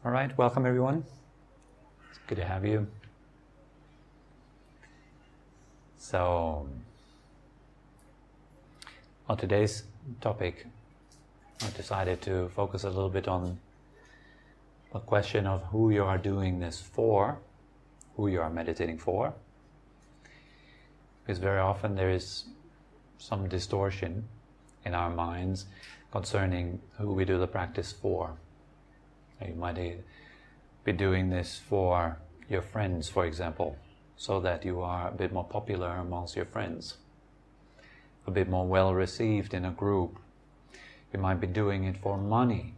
All right, welcome everyone. It's good to have you. So, on today's topic, I decided to focus a little bit on the question of who you are doing this for, who you are meditating for. Because very often there is some distortion in our minds concerning who we do the practice for. You might be doing this for your friends, for example, so that you are a bit more popular amongst your friends, a bit more well received in a group. You might be doing it for money.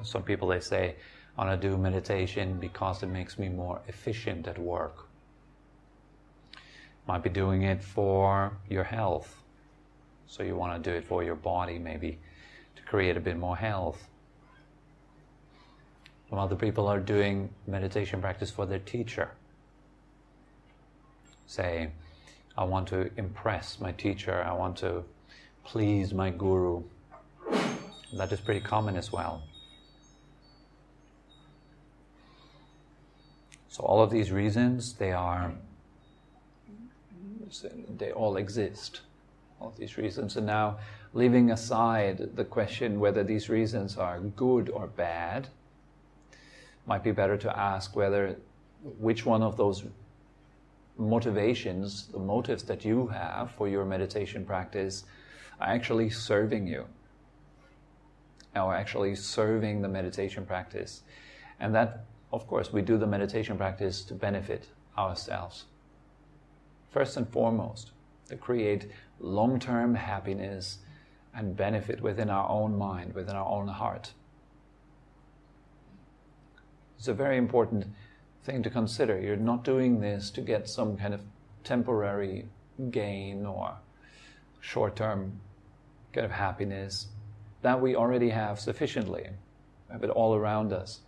Some people, they say, I want to do meditation because it makes me more efficient at work. Might be doing it for your health. So you want to do it for your body, maybe, to create a bit more health. Some other people are doing meditation practice for their teacher. Say, I want to impress my teacher, I want to please my guru. That is pretty common as well. So all of these reasons, they all exist. All of these reasons. And now, leaving aside the question whether these reasons are good or bad, might be better to ask which one of those motivations, the motives that you have for your meditation practice, are actually serving you, or actually serving the meditation practice. And that, of course, we do the meditation practice to benefit ourselves. First and foremost, to create long-term happiness and benefit within our own mind, within our own heart. It's a very important thing to consider. You're not doing this to get some kind of temporary gain or short-term kind of happiness. That we already have sufficiently. We have it all around us.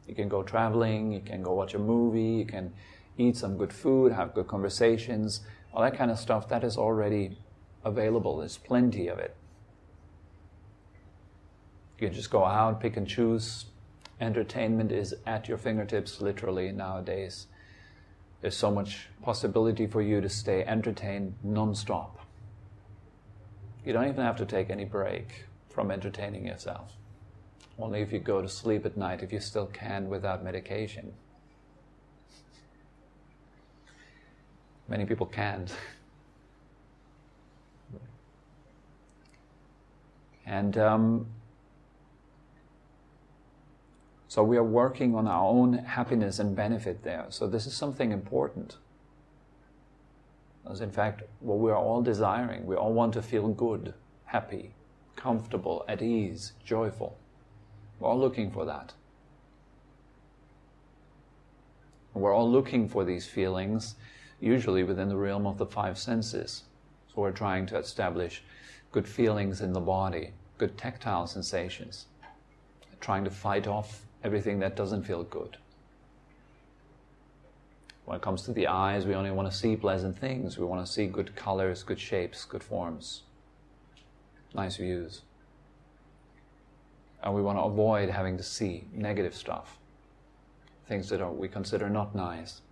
You can go traveling, you can go watch a movie, you can eat some good food, have good conversations, all that kind of stuff, that is already available. There's plenty of it. You can just go out, pick and choose. Entertainment is at your fingertips, literally, nowadays. There's so much possibility for you to stay entertained non-stop. You don't even have to take any break from entertaining yourself. Only if you go to sleep at night, if you still can without medication. Many people can't. And so we are working on our own happiness and benefit there. So this is something important. As in fact, what we are all desiring. We all want to feel good, happy, comfortable, at ease, joyful. We're all looking for that. We're all looking for these feelings, usually within the realm of the five senses. So we're trying to establish good feelings in the body, good tactile sensations, trying to fight off everything that doesn't feel good. When it comes to the eyes, we only want to see pleasant things. We want to see good colors, good shapes, good forms, nice views. And we want to avoid having to see negative stuff, things that we consider not nice.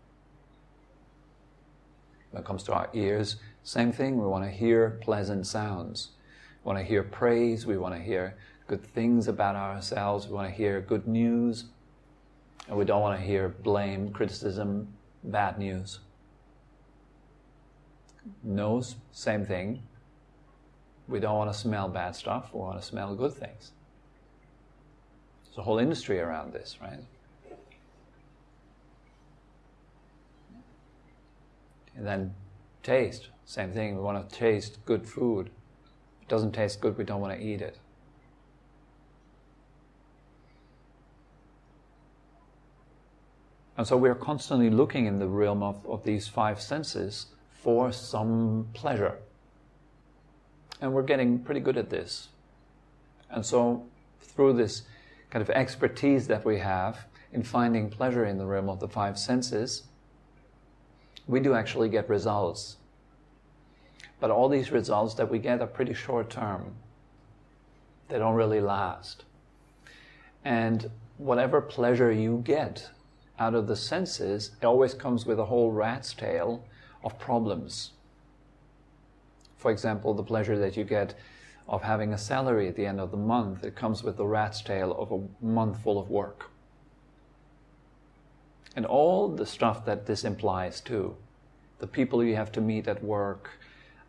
When it comes to our ears, same thing. We want to hear pleasant sounds. We want to hear praise. We want to hear good things about ourselves. We want to hear good news. And we don't want to hear blame, criticism, bad news. Nose, same thing. We don't want to smell bad stuff. We want to smell good things. There's a whole industry around this, right? And then taste, same thing. We want to taste good food. If it doesn't taste good, we don't want to eat it. And so we are constantly looking in the realm of these five senses for some pleasure. And we're getting pretty good at this. And so through this kind of expertise that we have in finding pleasure in the realm of the five senses, we do actually get results. But all these results that we get are pretty short term. They don't really last. And whatever pleasure you get out of the senses, it always comes with a whole rat's tail of problems. For example, the pleasure that you get of having a salary at the end of the month, it comes with the rat's tail of a month full of work. And all the stuff that this implies too. The people you have to meet at work,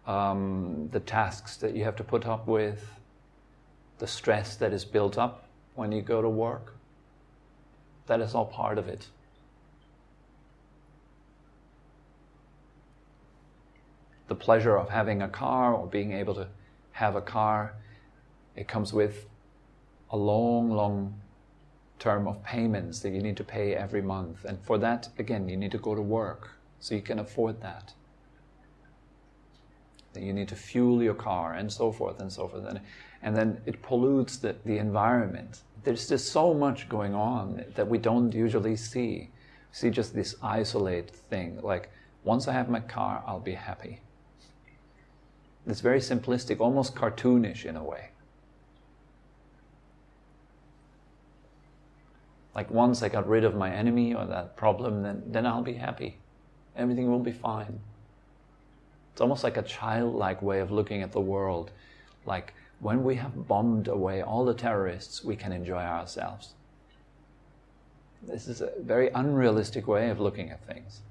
the tasks that you have to put up with, the stress that is built up when you go to work. That is all part of it. The pleasure of having a car or being able to have a car, it comes with a long, long term of payments that you need to pay every month. And for that, again, you need to go to work so you can afford that. That you need to fuel your car and so forth and so forth. And then it pollutes the environment. There's just so much going on that we don't usually see. See just this isolated thing, like, once I have my car, I'll be happy. It's very simplistic, almost cartoonish in a way. Like, once I got rid of my enemy or that problem, then I'll be happy. Everything will be fine. It's almost like a childlike way of looking at the world. Like, when we have bombed away all the terrorists, we can enjoy ourselves. This is a very unrealistic way of looking at things.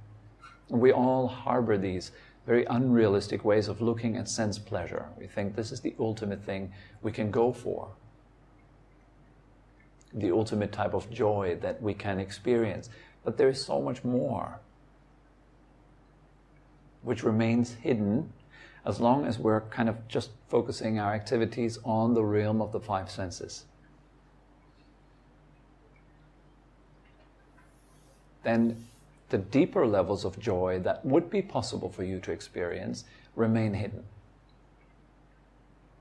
We all harbor these very unrealistic ways of looking at sense pleasure. We think this is the ultimate thing we can go for. The ultimate type of joy that we can experience. But there is so much more, which remains hidden as long as we're kind of just focusing our activities on the realm of the five senses. Then the deeper levels of joy that would be possible for you to experience remain hidden.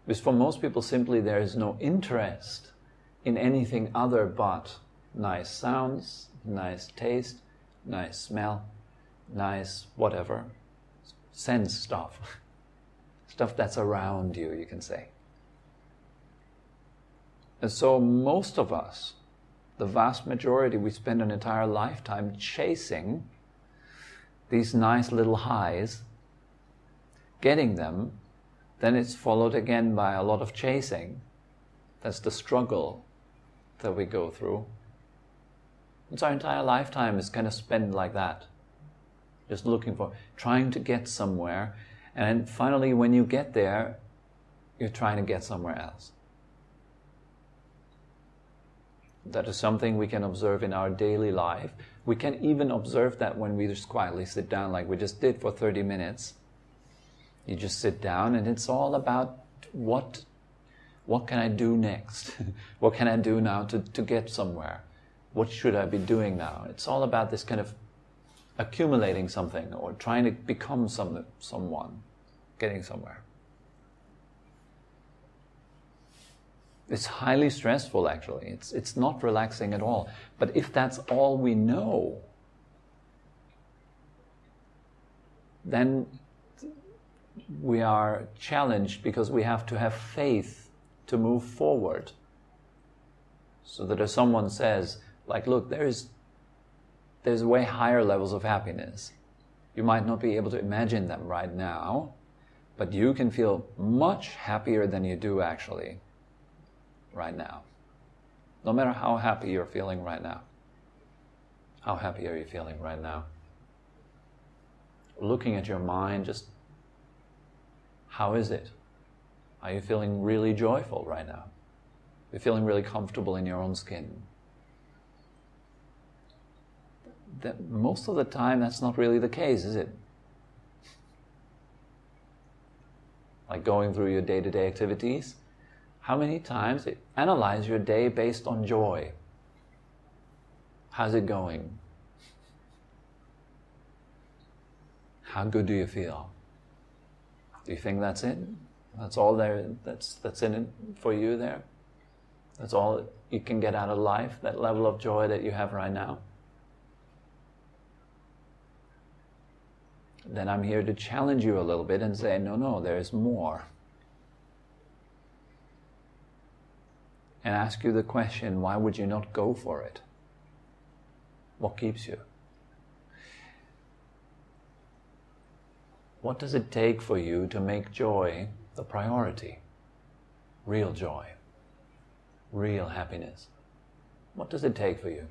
Because for most people, simply there is no interest in anything other but nice sounds, nice taste, nice smell, nice whatever, sense stuff. Stuff that's around you, you can say. And so most of us, the vast majority, we spend an entire lifetime chasing these nice little highs, getting them, then it's followed again by a lot of chasing. That's the struggle that we go through. And so our entire lifetime is kind of spent like that. Just looking for, trying to get somewhere, and then finally when you get there, you're trying to get somewhere else. That is something we can observe in our daily life. We can even observe that when we just quietly sit down like we just did for 30 minutes. You just sit down and it's all about what can I do next? What can I do now to get somewhere? What should I be doing now? It's all about this kind of accumulating something or trying to become someone, getting somewhere. It's highly stressful, actually. It's not relaxing at all. But if that's all we know, then we are challenged because we have to have faith to move forward. So that if someone says, like, look, there's way higher levels of happiness. You might not be able to imagine them right now, but you can feel much happier than you do actually right now. No matter how happy you're feeling right now. How happy are you feeling right now? Looking at your mind, just how is it? Are you feeling really joyful right now? You're feeling really comfortable in your own skin? That most of the time that's not really the case, is it? Like going through your day-to-day activities, how many times analyze your day based on joy? How's it going? How good do you feel? Do you think that's it? That's all there, that's in it for you there? That's all you can get out of life, that level of joy that you have right now? Then I'm here to challenge you a little bit and say, no, there is more. and ask you the question, why would you not go for it? What keeps you? What does it take for you to make joy the priority? Real joy, real happiness. What does it take for you?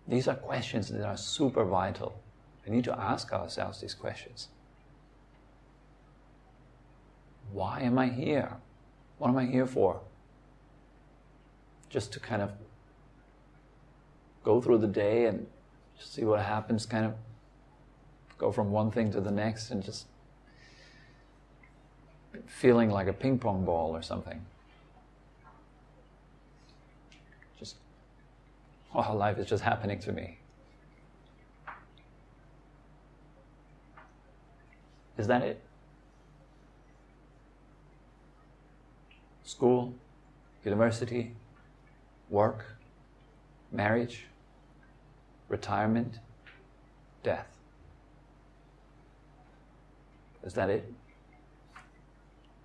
These are questions that are super vital. We need to ask ourselves these questions. Why am I here? What am I here for? Just to kind of go through the day and just see what happens, kind of go from one thing to the next and just feeling like a ping pong ball or something. Just, oh, life is just happening to me. Is that it? School, university, work, marriage, retirement, death. Is that it?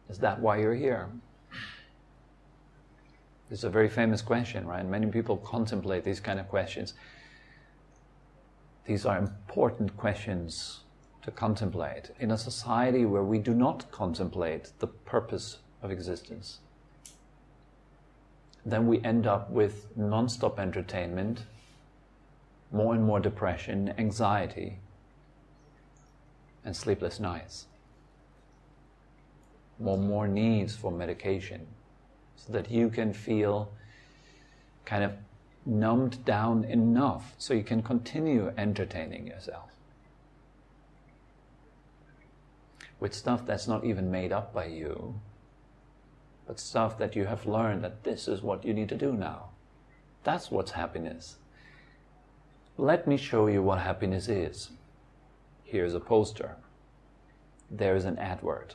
Is that why you're here? This is a very famous question, right? Many people contemplate these kind of questions. These are important questions to contemplate in a society where we do not contemplate the purpose of existence. Then we end up with non-stop entertainment, more and more depression, anxiety, and sleepless nights. More needs for medication, so that you can feel kind of numbed down enough so you can continue entertaining yourself with stuff that's not even made up by you, but stuff that you have learned that this is what you need to do now. That's what's happiness. Let me show you what happiness is. Here's a poster. There's an advert.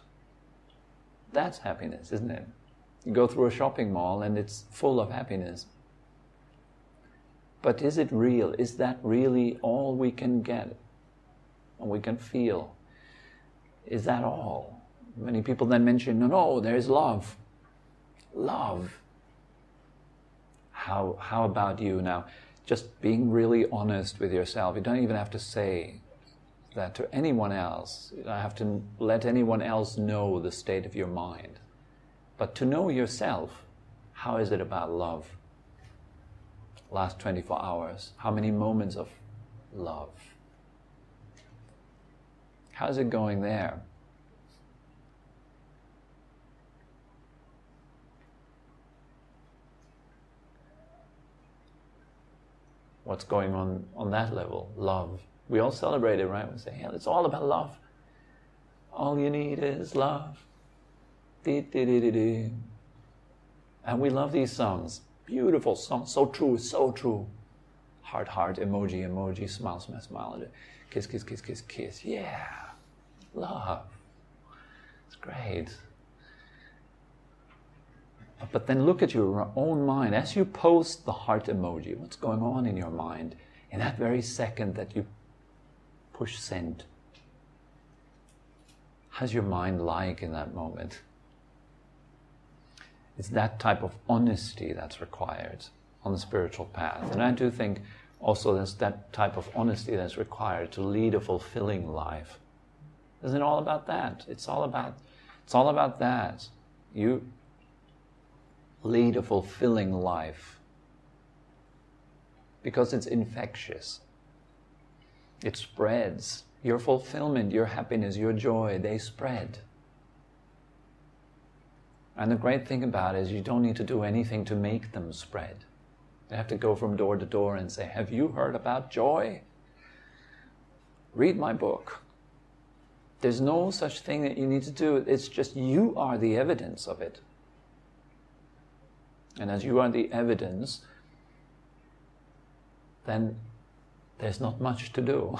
That's happiness, isn't it? You go through a shopping mall and it's full of happiness. But is it real? Is that really all we can get and we can feel? Is that all? Many people then mention, no, there's love. Love. How about you now? Just being really honest with yourself. You don't even have to say that to anyone else. You don't have to let anyone else know the state of your mind. But to know yourself, how is it about love? Last 24 hours, how many moments of love? How's it going there? What's going on that level? Love. We all celebrate it, right? We say, yeah, it's all about love. All you need is love. And we love these songs. Beautiful songs. So true, so true. Heart, heart, emoji, emoji, smile, smile, smile. Kiss, kiss, kiss, kiss, kiss. Yeah. Love. It's great. But then look at your own mind. As you post the heart emoji, what's going on in your mind in that very second that you push send? How's your mind like in that moment? It's that type of honesty that's required on the spiritual path. And I do think also there's that type of honesty that's required to lead a fulfilling life. Isn't it all about that? It's all about that. You lead a fulfilling life because it's infectious. It spreads. Your fulfillment, your happiness, your joy, they spread. And the great thing about it is you don't need to do anything to make them spread. You have to go from door to door and say, have you heard about joy? Read my book. There's no such thing that you need to do. It's just you are the evidence of it. And as you are the evidence, then there's not much to do.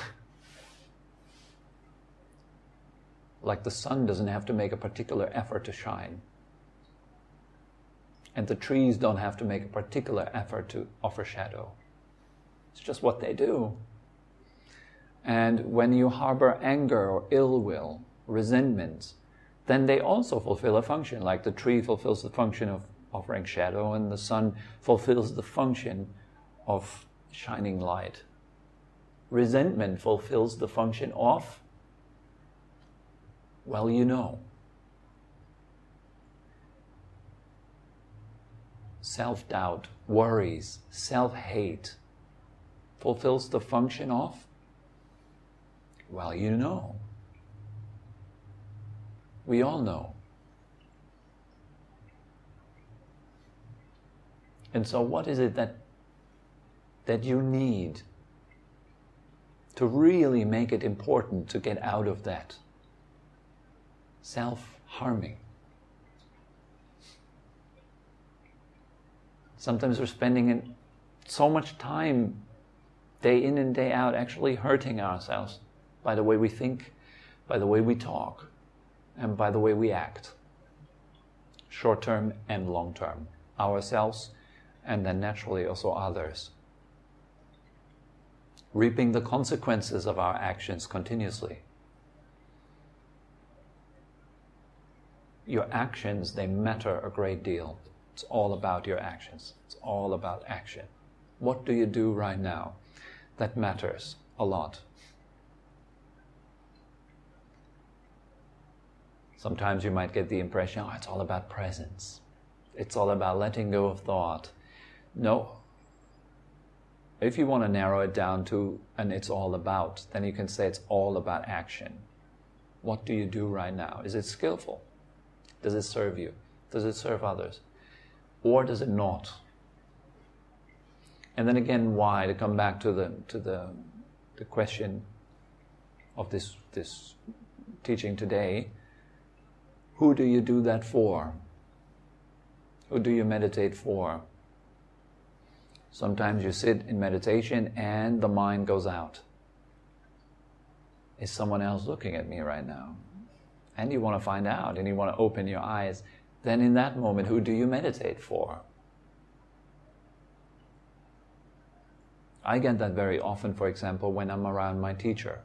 Like the sun doesn't have to make a particular effort to shine. And the trees don't have to make a particular effort to offer shadow. It's just what they do. And when you harbor anger or ill will, resentment, then they also fulfill a function, like the tree fulfills the function of offering shadow and the sun fulfills the function of shining light. Resentment fulfills the function of, well, you know. Self-doubt, worries, self-hate fulfills the function of, well, you know. We all know. And so what is it that you need to really make it important to get out of that self-harming? Sometimes we're spending so much time, day in and day out, actually hurting ourselves by the way we think, by the way we talk, and by the way we act. Short-term and long-term. Ourselves, and then naturally also others. Reaping the consequences of our actions continuously. Your actions, they matter a great deal. It's all about your actions. It's all about action. What do you do right now? That matters a lot. Sometimes you might get the impression, oh, it's all about presence. It's all about letting go of thought. No. If you want to narrow it down to, and it's all about, then you can say it's all about action. What do you do right now? Is it skillful? Does it serve you? Does it serve others? Or does it not? And then again, why? To come back to the question of this teaching today, who do you do that for? Who do you meditate for? Sometimes you sit in meditation and the mind goes out. Is someone else looking at me right now? And you want to find out and you want to open your eyes. Then in that moment, who do you meditate for? I get that very often, for example, when I'm around my teacher.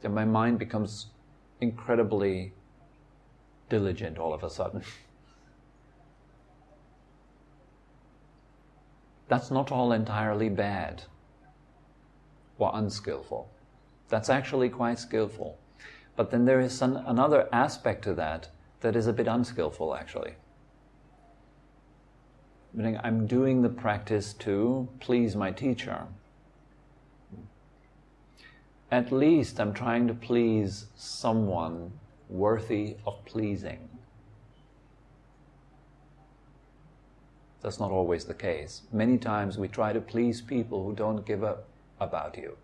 Then my mind becomes incredibly diligent all of a sudden. That's not all entirely bad or unskillful. That's actually quite skillful. But then there is another aspect to that is a bit unskillful, actually. Meaning I'm doing the practice to please my teacher. At least I'm trying to please someone worthy of pleasing. That's not always the case. Many times we try to please people who don't give a about you.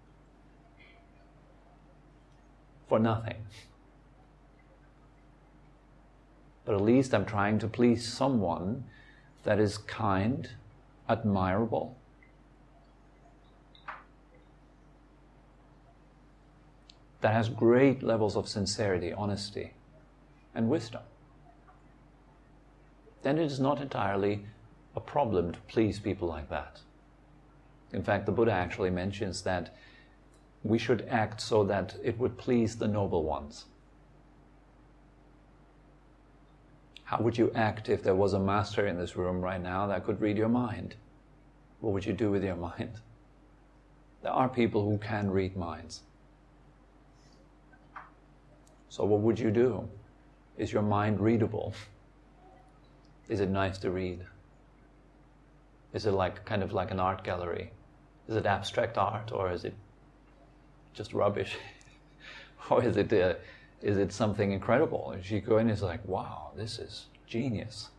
For nothing. But at least I'm trying to please someone that is kind, admirable, that has great levels of sincerity, honesty, and wisdom. Then it is not entirely a problem to please people like that. In fact, the Buddha actually mentions that we should act so that it would please the noble ones. How would you act if there was a master in this room right now that could read your mind? What would you do with your mind? There are people who can read minds. So what would you do? Is your mind readable? Is it nice to read? Is it kind of like an art gallery? Is it abstract art, or is it just rubbish? Or is it something incredible? And you go in and it's like, wow, this is genius.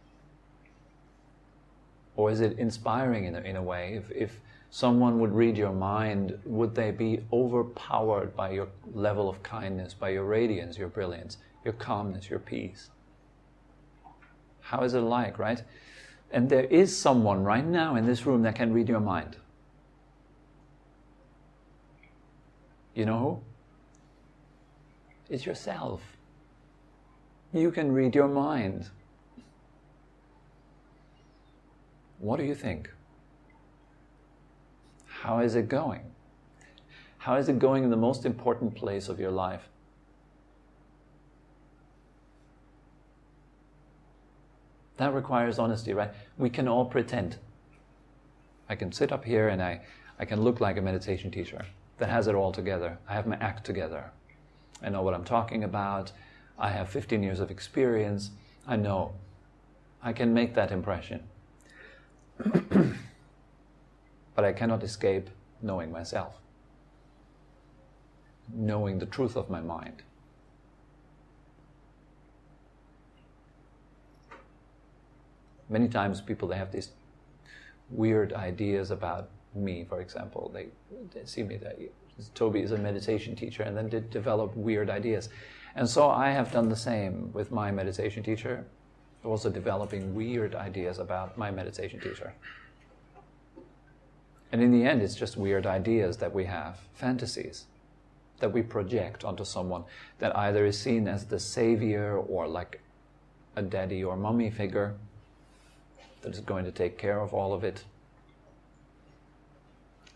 Or is it inspiring in a way? If someone would read your mind, would they be overpowered by your level of kindness, by your radiance, your brilliance, your calmness, your peace? How is it like, right? And there is someone right now in this room that can read your mind. You know who? It's yourself. You can read your mind. What do you think? How is it going? How is it going in the most important place of your life? That requires honesty, right? We can all pretend. I can sit up here and I can look like a meditation teacher that has it all together. I have my act together. I know what I'm talking about. I have 15 years of experience. I know. I can make that impression. But I cannot escape knowing myself. Knowing the truth of my mind. Many times people, they have these weird ideas about me, for example. They see me that Tobi is a meditation teacher and then they develop weird ideas. And so I have done the same with my meditation teacher, also developing weird ideas about my meditation teacher. And in the end, it's just weird ideas that we have, fantasies, that we project onto someone that either is seen as the savior or like a daddy or mommy figure that is going to take care of all of it.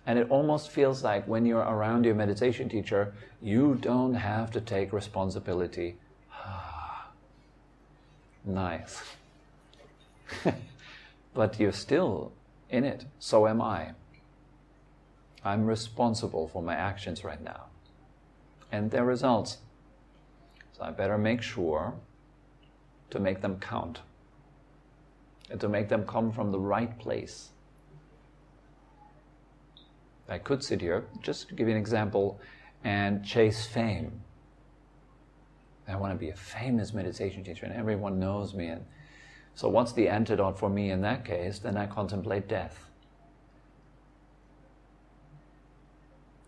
And it almost feels like when you're around your meditation teacher, you don't have to take responsibility. Nice. But you're still in it. So am I. I'm responsible for my actions right now and their results. So I better make sure to make them count and to make them come from the right place. I could sit here, just to give you an example, and chase fame. I want to be a famous meditation teacher and everyone knows me. And so what's the antidote for me in that case? Then I contemplate death.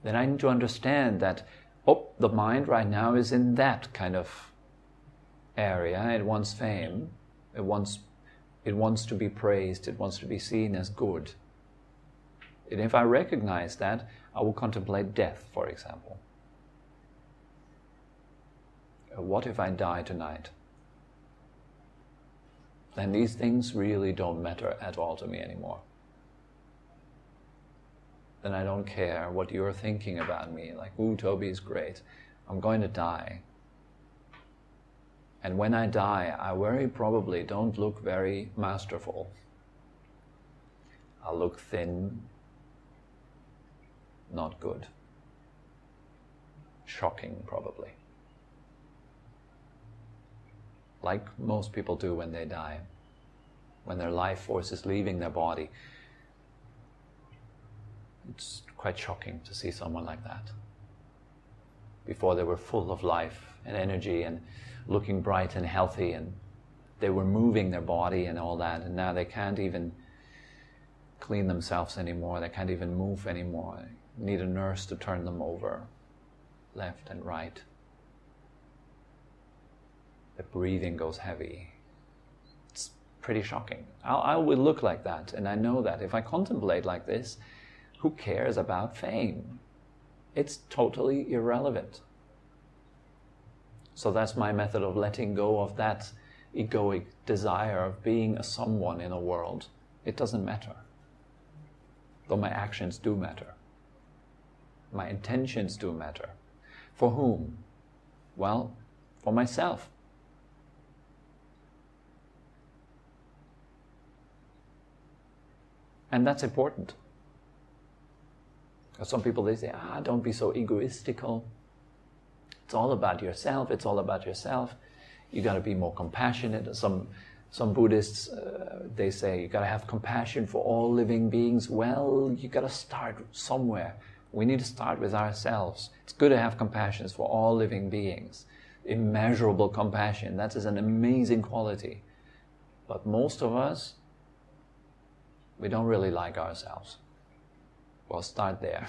Then I need to understand that, the mind right now is in that kind of area. It wants fame. It wants to be praised. It wants to be seen as good. And if I recognize that, I will contemplate death, for example. What if I die tonight? Then these things really don't matter at all to me anymore. Then I don't care what you're thinking about me. Like, ooh, Tobi is great. I'm going to die. And when I die, I very probably don't look very masterful. I'll look thin, not good. Shocking, probably. Like most people do when they die. When their life force is leaving their body. It's quite shocking to see someone like that. Before they were full of life and energy and looking bright and healthy and they were moving their body and all that, and now they can't even clean themselves anymore, they can't even move anymore. They need a nurse to turn them over, left and right. The breathing goes heavy. It's pretty shocking. I will look like that, and I know that if I contemplate like this, who cares about fame? It's totally irrelevant. So that's my method of letting go of that egoic desire of being a someone in a world. It doesn't matter. Though my actions do matter. My intentions do matter. For whom? Well, for myself. And that's important. Some people, they say, don't be so egoistical. It's all about yourself. It's all about yourself. You got to be more compassionate. Some Buddhists, they say, you got to have compassion for all living beings. Well, you got to start somewhere. We need to start with ourselves. It's good to have compassion for all living beings. Immeasurable compassion. That is an amazing quality. But most of us, we don't really like ourselves. Well, start there.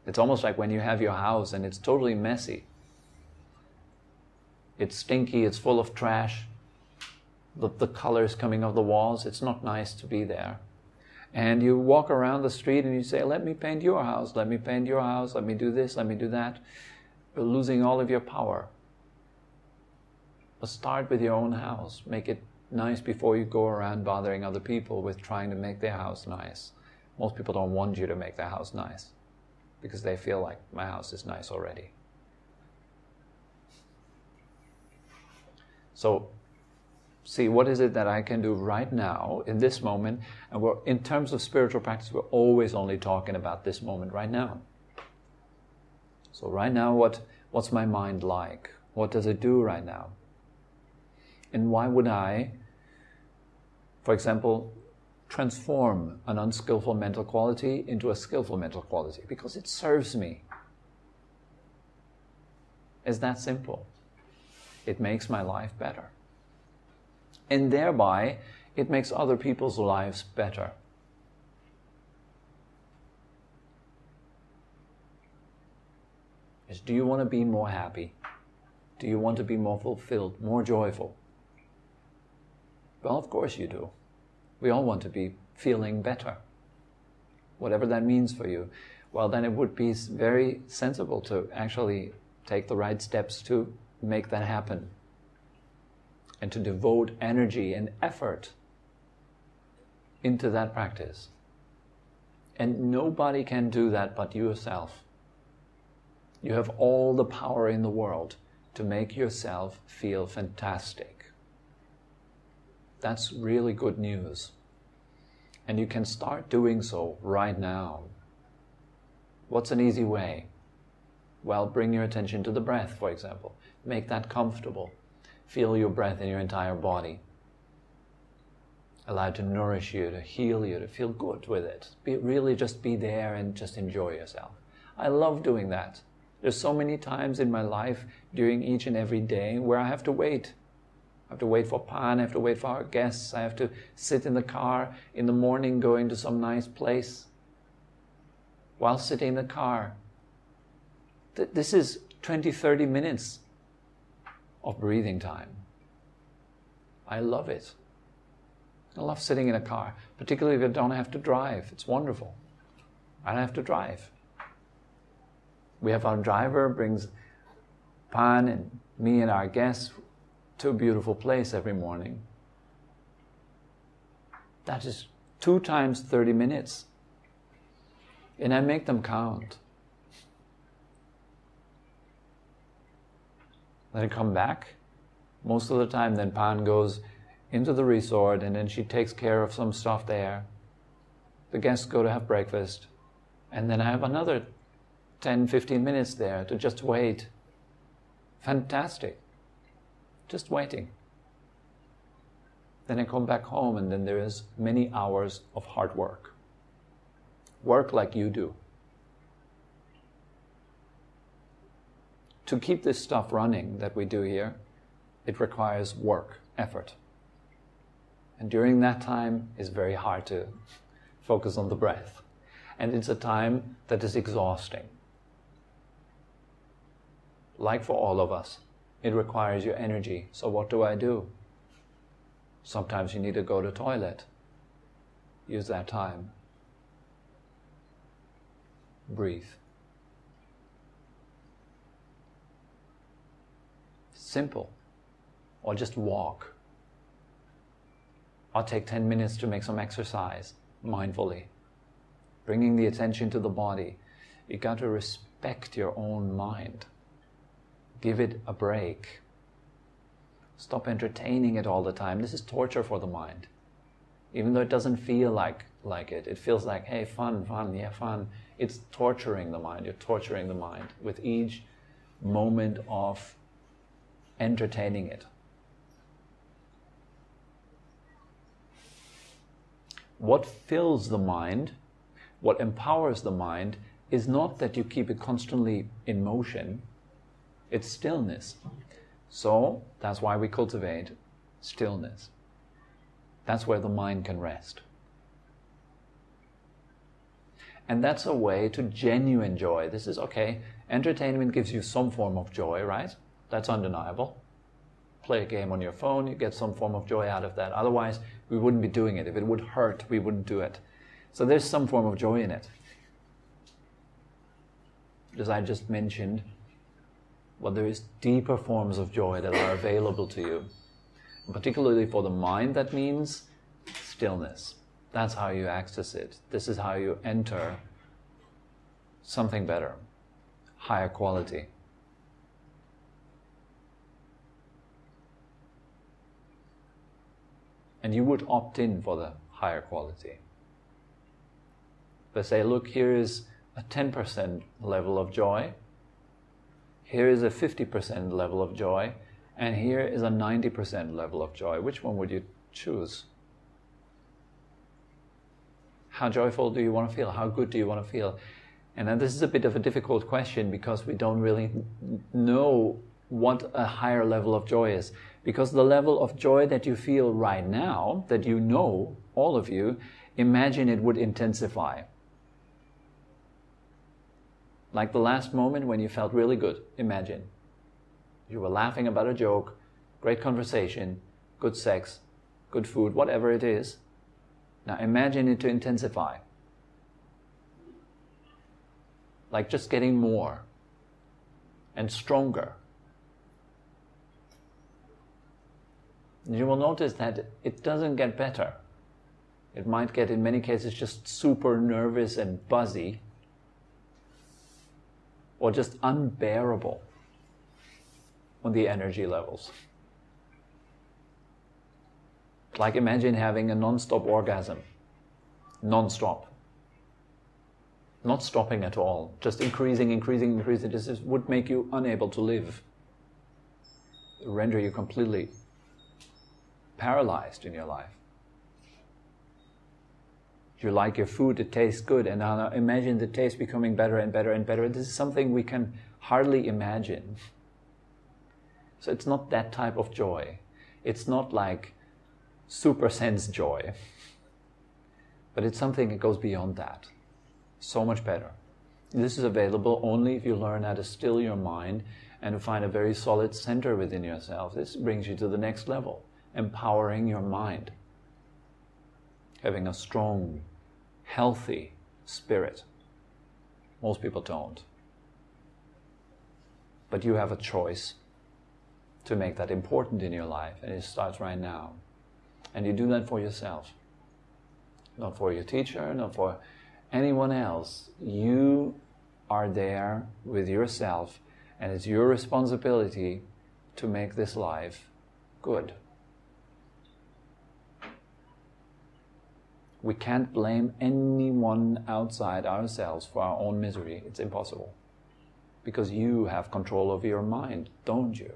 It's almost like when you have your house and it's totally messy. It's stinky, it's full of trash. The colors coming off the walls, it's not nice to be there. And you walk around the street and you say, let me paint your house, let me paint your house, let me do this, let me do that. You're losing all of your power. But start with your own house. Make it nice before you go around bothering other people with trying to make their house nice. Most people don't want you to make their house nice because they feel like my house is nice already. So See, what is it that I can do right now, in this moment? And in terms of spiritual practice, we're always only talking about this moment right now. So right now, what's my mind like? What does it do right now? And why would I, for example, transform an unskillful mental quality into a skillful mental quality? Because it serves me. It's that simple. It makes my life better. And thereby, it makes other people's lives better. Do you want to be more happy? Do you want to be more fulfilled, more joyful? Well, of course you do. We all want to be feeling better. Whatever that means for you. Well, then it would be very sensible to actually take the right steps to make that happen. And to devote energy and effort into that practice. And nobody can do that but yourself. You have all the power in the world to make yourself feel fantastic. That's really good news. And you can start doing so right now. What's an easy way? Well, bring your attention to the breath, for example. Make that comfortable. Feel your breath in your entire body. Allow it to nourish you, to heal you, to feel good with it. Really just be there and just enjoy yourself. I love doing that. There's so many times in my life during each and every day where I have to wait. I have to wait for Pan, I have to wait for our guests, I have to sit in the car in the morning going to some nice place. While sitting in the car, this is 20, 30 minutes of breathing time. I love it. I love sitting in a car, particularly if I don't have to drive. It's wonderful. I don't have to drive. We have our driver, brings Pan and me and our guests to a beautiful place every morning. That is 2 times 30 minutes. And I make them count. Then I come back. Most of the time then Pan goes into the resort and then she takes care of some stuff there. The guests go to have breakfast. And then I have another 10, 15 minutes there to just wait. Fantastic. Just waiting. Then I come back home and then there is many hours of hard work. Work like you do. To keep this stuff running that we do here, it requires work, effort. And during that time, it's very hard to focus on the breath. And it's a time that is exhausting. Like for all of us, it requires your energy. So what do? Sometimes you need to go to the toilet. Use that time. Breathe. Simple. Or just walk. Or take 10 minutes to make some exercise mindfully. Bringing the attention to the body. You got to respect your own mind. Give it a break. Stop entertaining it all the time. This is torture for the mind. Even though it doesn't feel like it. It feels like, hey, fun, yeah, fun. It's torturing the mind. You're torturing the mind with each moment of entertaining it. What fills the mind, what empowers the mind, is not that you keep it constantly in motion. It's stillness. So that's why we cultivate stillness. That's where the mind can rest. And that's a way to genuine joy. This is okay. Entertainment gives you some form of joy, right? That's undeniable. Play a game on your phone, you get some form of joy out of that. Otherwise, we wouldn't be doing it. If it would hurt, we wouldn't do it. So there's some form of joy in it. As I just mentioned, well, there is deeper forms of joy that are available to you. And particularly for the mind, that means stillness. That's how you access it. This is how you enter something better, higher quality. and you would opt in for the higher quality. But say, look, here is a 10% level of joy, here is a 50% level of joy, and here is a 90% level of joy. Which one would you choose? How joyful do you want to feel? How good do you want to feel? And then this is a bit of a difficult question because we don't really know what a higher level of joy is. Because the level of joy that you feel right now, that you know, all of you, imagine it would intensify. Like the last moment when you felt really good, imagine. You were laughing about a joke, great conversation, good sex, good food, whatever it is. Now imagine it to intensify. Like just getting more and stronger. You will notice that it doesn't get better. It might get, in many cases, just super nervous and buzzy, or just unbearable on the energy levels. Like imagine having a non-stop orgasm. Non-stop. Not stopping at all. Just increasing. This would make you unable to live. Render you completely paralyzed in your life. You like your food, it tastes good, and now imagine the taste becoming better and better and better. This is something we can hardly imagine. So it's not that type of joy. It's not like super sense joy. But it's something that goes beyond that. So much better. This is available only if you learn how to still your mind and to find a very solid center within yourself. This brings you to the next level, empowering your mind. Having a strong, healthy spirit. Most people don't. But you have a choice to make that important in your life, and it starts right now. And you do that for yourself. Not for your teacher, not for anyone else. You are there with yourself, and it's your responsibility to make this life good. We can't blame anyone outside ourselves for our own misery. It's impossible. Because you have control over your mind, don't you?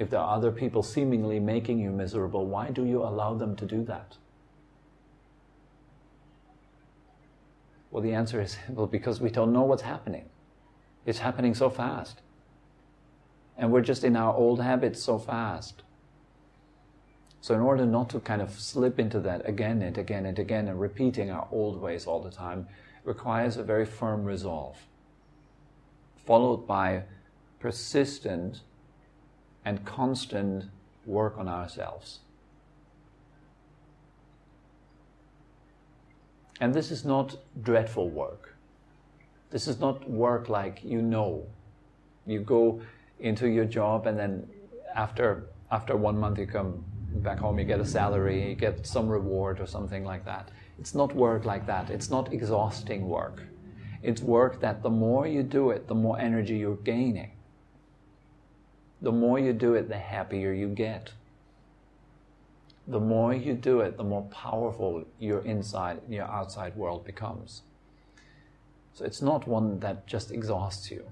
If there are other people seemingly making you miserable, why do you allow them to do that? Well, the answer is simple, because we don't know what's happening. It's happening so fast. And we're just in our old habits so fast. So in order not to kind of slip into that again and again and again and repeating our old ways all the time, requires a very firm resolve, followed by persistent and constant work on ourselves. And this is not dreadful work. This is not work like you go into your job and then after 1 month you come back home, you get a salary, you get some reward or something like that. It's not work like that. It's not exhausting work. It's work that the more you do it, the more energy you're gaining. The more you do it, the happier you get. The more you do it, the more powerful your outside world becomes. So it's not one that just exhausts you.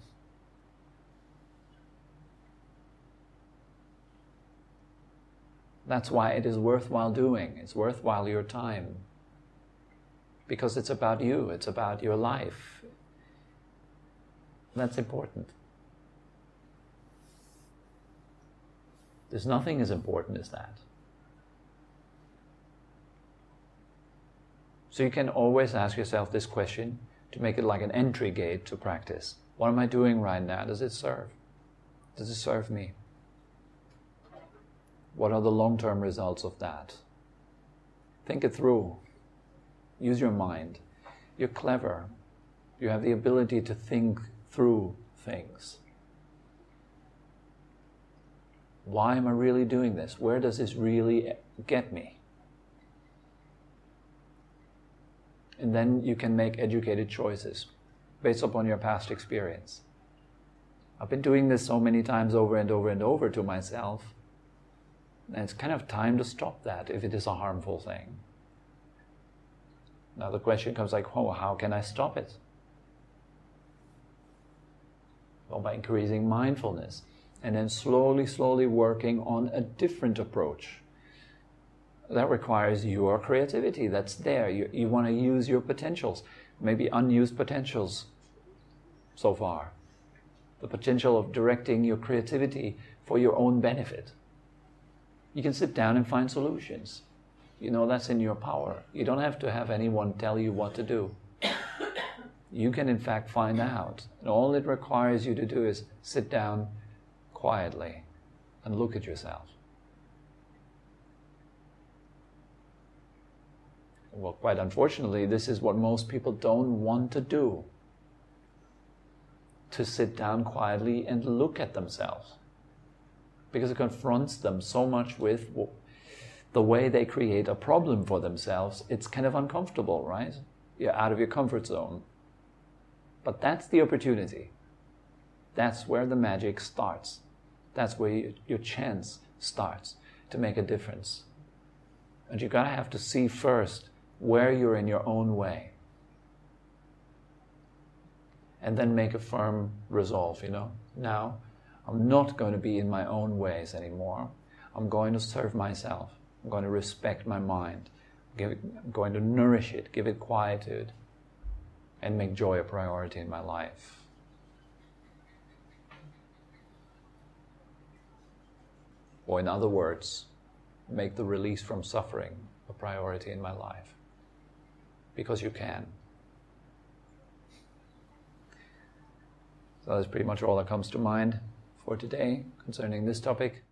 That's why it is worthwhile doing. It's worthwhile your time. Because it's about you. It's about your life. That's important. There's nothing as important as that. So you can always ask yourself this question to make it like an entry gate to practice. What am I doing right now? Does it serve? Does it serve me? What are the long-term results of that? Think it through. Use your mind. You're clever. You have the ability to think through things. Why am I really doing this? Where does this really get me? And then you can make educated choices based upon your past experience. I've been doing this so many times over and over and over to myself, and it's kind of time to stop that if it is a harmful thing. Now the question comes like, oh, how can I stop it? Well, by increasing mindfulness, and then slowly working on a different approach. That requires your creativity that's there. You want to use your potentials, maybe unused potentials so far. The potential of directing your creativity for your own benefit. You can sit down and find solutions. You know that's in your power. You don't have to have anyone tell you what to do. You can in fact find out. And all it requires you to do is sit down quietly and look at yourself. Well, quite unfortunately, this is what most people don't want to do. To sit down quietly and look at themselves. Because it confronts them so much with the way they create a problem for themselves. It's kind of uncomfortable, right? You're out of your comfort zone. But that's the opportunity. That's where the magic starts. That's where your chance starts to make a difference. And you're going to have to see first where you're in your own way. And then make a firm resolve, Now, I'm not going to be in my own ways anymore. I'm going to serve myself. I'm going to respect my mind. I'm going to nourish it, give it quietude, and make joy a priority in my life. Or in other words, make the release from suffering a priority in my life. Because you can. So that's pretty much all that comes to mind for today concerning this topic.